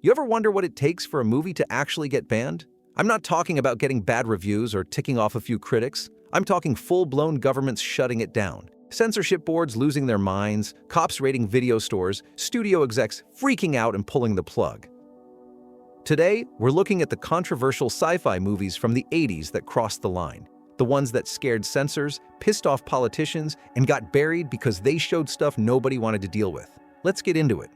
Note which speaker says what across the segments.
Speaker 1: You ever wonder what it takes for a movie to actually get banned? I'm not talking about getting bad reviews or ticking off a few critics. I'm talking full-blown governments shutting it down. Censorship boards losing their minds, cops raiding video stores, studio execs freaking out and pulling the plug. Today, we're looking at the controversial sci-fi movies from the 80s that crossed the line. The ones that scared censors, pissed off politicians, and got buried because they showed stuff nobody wanted to deal with. Let's get into it.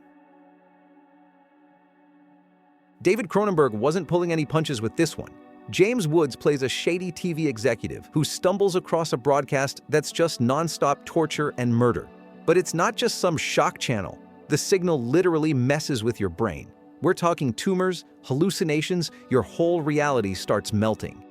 Speaker 1: David Cronenberg wasn't pulling any punches with this one. James Woods plays a shady TV executive who stumbles across a broadcast that's just non-stop torture and murder. But it's not just some shock channel. The signal literally messes with your brain. We're talking tumors, hallucinations, your whole reality starts melting.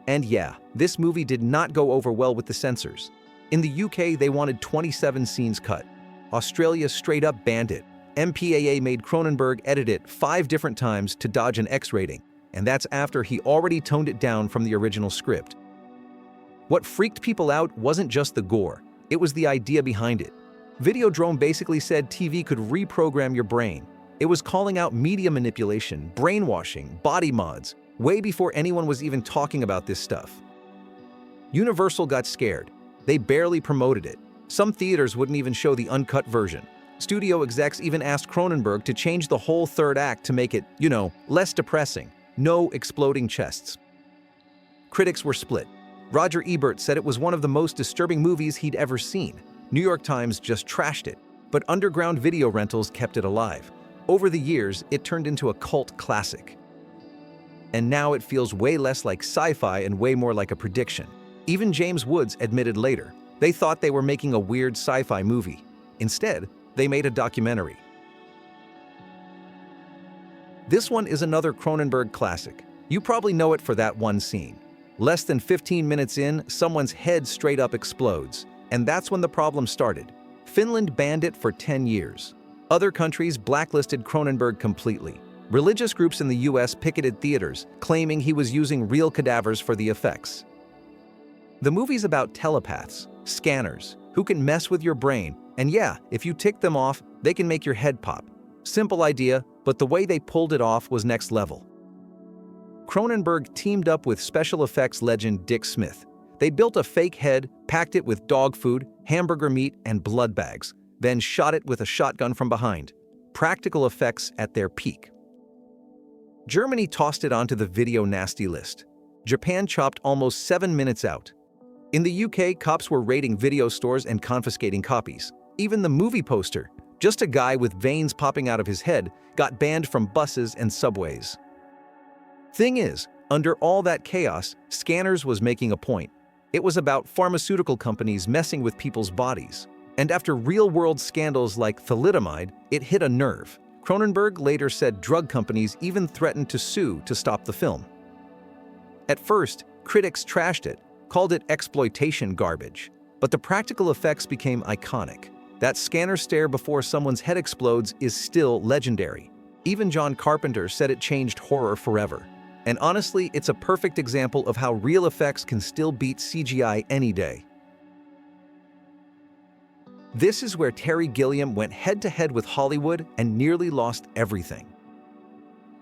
Speaker 1: And yeah, this movie did not go over well with the censors. In the UK, they wanted 27 scenes cut. Australia straight up banned it. MPAA made Cronenberg edit it 5 different times to dodge an X rating, and that's after he already toned it down from the original script. What freaked people out wasn't just the gore, it was the idea behind it. VideoDrome basically said TV could reprogram your brain. It was calling out media manipulation, brainwashing, body mods, way before anyone was even talking about this stuff. Universal got scared. They barely promoted it. Some theaters wouldn't even show the uncut version. Studio execs even asked Cronenberg to change the whole third act to make it, less depressing. No exploding chests. Critics were split. Roger Ebert said it was one of the most disturbing movies he'd ever seen. New York Times just trashed it, but underground video rentals kept it alive. Over the years, it turned into a cult classic. And now it feels way less like sci-fi and way more like a prediction. Even James Woods admitted later, they thought they were making a weird sci-fi movie. Instead, they made a documentary. This one is another Cronenberg classic. You probably know it for that one scene. Less than 15 minutes in, someone's head straight up explodes. And that's when the problem started. Finland banned it for 10 years. Other countries blacklisted Cronenberg completely. Religious groups in the US picketed theaters, claiming he was using real cadavers for the effects. The movie's about telepaths, scanners, who can mess with your brain, and yeah, if you tick them off, they can make your head pop. Simple idea, but the way they pulled it off was next level. Cronenberg teamed up with special effects legend Dick Smith. They built a fake head, packed it with dog food, hamburger meat, and blood bags, then shot it with a shotgun from behind. Practical effects at their peak. Germany tossed it onto the video nasty list. Japan chopped almost 7 minutes out. In the UK, cops were raiding video stores and confiscating copies. Even the movie poster, just a guy with veins popping out of his head, got banned from buses and subways. Thing is, under all that chaos, Scanners was making a point. It was about pharmaceutical companies messing with people's bodies. And after real-world scandals like thalidomide, it hit a nerve. Cronenberg later said drug companies even threatened to sue to stop the film. At first, critics trashed it, called it exploitation garbage. But the practical effects became iconic. That scanner stare before someone's head explodes is still legendary. Even John Carpenter said it changed horror forever. And honestly, it's a perfect example of how real effects can still beat CGI any day. This is where Terry Gilliam went head-to-head with Hollywood and nearly lost everything.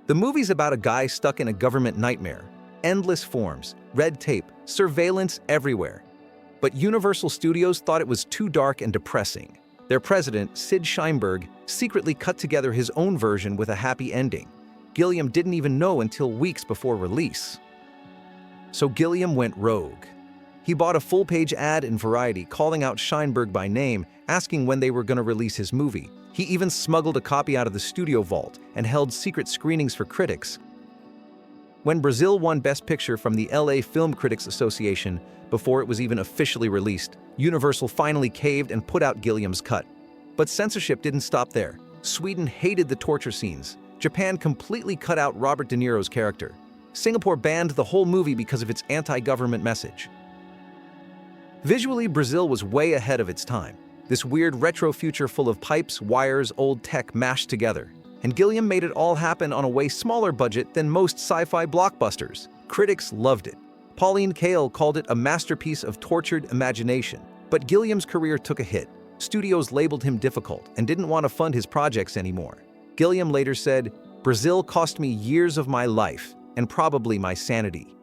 Speaker 1: The movie's about a guy stuck in a government nightmare. Endless forms, red tape, surveillance everywhere. But Universal Studios thought it was too dark and depressing. Their president, Sid Sheinberg, secretly cut together his own version with a happy ending. Gilliam didn't even know until weeks before release. So Gilliam went rogue. He bought a full-page ad in Variety calling out Sheinberg by name, asking when they were going to release his movie. He even smuggled a copy out of the studio vault and held secret screenings for critics. When Brazil won Best Picture from the LA Film Critics Association, before it was even officially released, Universal finally caved and put out Gilliam's cut. But censorship didn't stop there. Sweden hated the torture scenes. Japan completely cut out Robert De Niro's character. Singapore banned the whole movie because of its anti-government message. Visually, Brazil was way ahead of its time. This weird retro future full of pipes, wires, old tech mashed together. And Gilliam made it all happen on a way smaller budget than most sci-fi blockbusters. Critics loved it. Pauline Kael called it a masterpiece of tortured imagination. But Gilliam's career took a hit. Studios labeled him difficult and didn't want to fund his projects anymore. Gilliam later said, "Brazil cost me years of my life, and probably my sanity."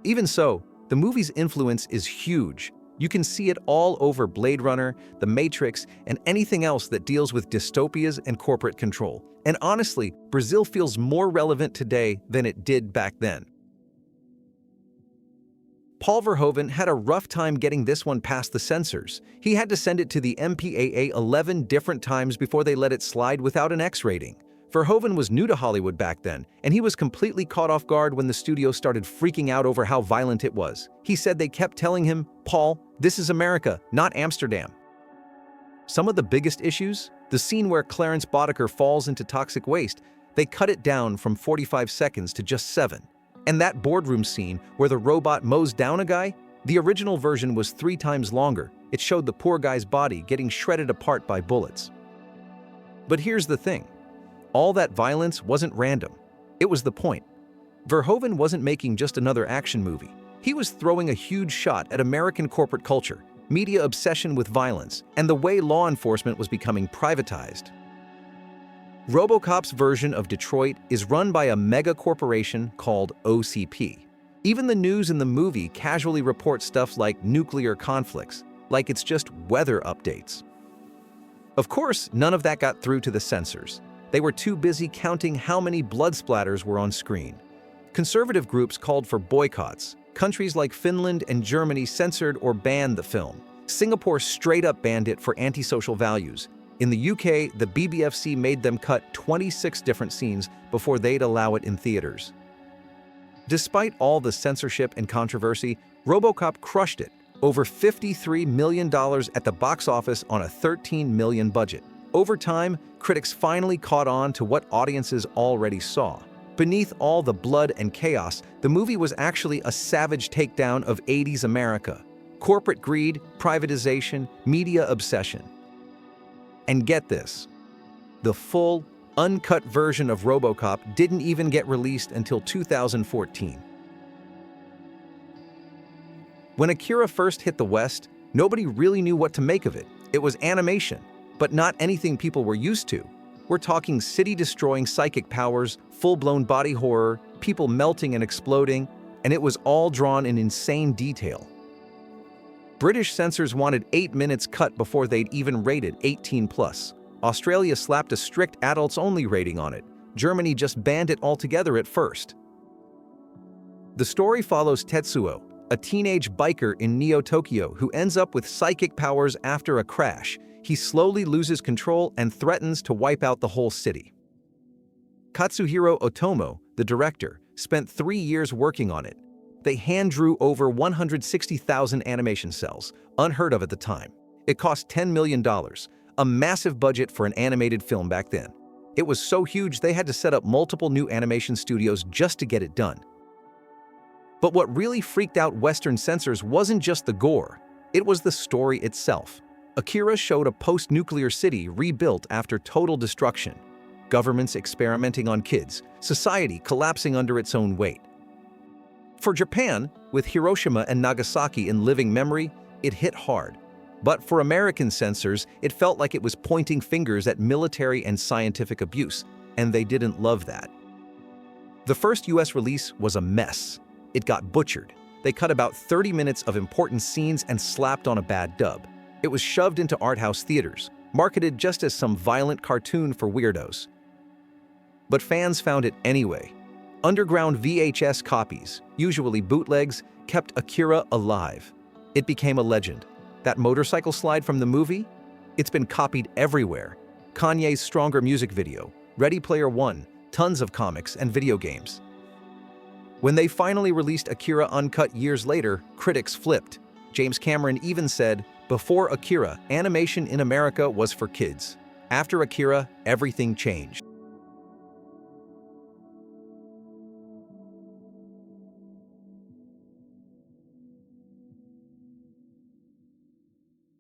Speaker 1: Even so, the movie's influence is huge. You can see it all over Blade Runner, The Matrix, and anything else that deals with dystopias and corporate control. And honestly, Brazil feels more relevant today than it did back then. Paul Verhoeven had a rough time getting this one past the censors. He had to send it to the MPAA 11 different times before they let it slide without an X rating. Verhoeven was new to Hollywood back then, and he was completely caught off guard when the studio started freaking out over how violent it was. He said they kept telling him, "Paul, this is America, not Amsterdam." Some of the biggest issues? The scene where Clarence Boddicker falls into toxic waste. They cut it down from 45 seconds to just 7. And that boardroom scene where the robot mows down a guy? The original version was 3 times longer. It showed the poor guy's body getting shredded apart by bullets. But here's the thing. All that violence wasn't random. It was the point. Verhoeven wasn't making just another action movie. He was throwing a huge shot at American corporate culture, media obsession with violence, and the way law enforcement was becoming privatized. Robocop's version of Detroit is run by a mega corporation called OCP. Even the news in the movie casually reports stuff like nuclear conflicts, like it's just weather updates. Of course, none of that got through to the censors. They were too busy counting how many blood splatters were on screen. Conservative groups called for boycotts. Countries like Finland and Germany censored or banned the film. Singapore straight up banned it for antisocial values. In the UK, the BBFC made them cut 26 different scenes before they'd allow it in theaters. Despite all the censorship and controversy, Robocop crushed it, over $53 million at the box office on a $13 million budget. Over time, critics finally caught on to what audiences already saw. Beneath all the blood and chaos, the movie was actually a savage takedown of 80s America. Corporate greed, privatization, media obsession. And get this, the full, uncut version of Robocop didn't even get released until 2014. When Akira first hit the West, nobody really knew what to make of it. It was animation, but not anything people were used to. We're talking city-destroying psychic powers, full-blown body horror, people melting and exploding, and it was all drawn in insane detail. British censors wanted 8 minutes cut before they'd even rated 18+. Australia slapped a strict adults-only rating on it. Germany just banned it altogether at first. The story follows Tetsuo, a teenage biker in Neo-Tokyo who ends up with psychic powers after a crash. He slowly loses control and threatens to wipe out the whole city. Katsuhiro Otomo, the director, spent 3 years working on it. They hand-drew over 160,000 animation cells, unheard of at the time. It cost $10 million, a massive budget for an animated film back then. It was so huge they had to set up multiple new animation studios just to get it done. But what really freaked out Western censors wasn't just the gore, it was the story itself. Akira showed a post-nuclear city rebuilt after total destruction. Governments experimenting on kids, society collapsing under its own weight. For Japan, with Hiroshima and Nagasaki in living memory, it hit hard. But for American censors, it felt like it was pointing fingers at military and scientific abuse, and they didn't love that. The first US release was a mess. It got butchered. They cut about 30 minutes of important scenes and slapped on a bad dub. It was shoved into art house theaters, marketed just as some violent cartoon for weirdos. But fans found it anyway. Underground VHS copies, usually bootlegs, kept Akira alive. It became a legend. That motorcycle slide from the movie? It's been copied everywhere. Kanye's Stronger music video, Ready Player One, tons of comics and video games. When they finally released Akira uncut years later, critics flipped. James Cameron even said, "Before Akira, animation in America was for kids. After Akira, everything changed."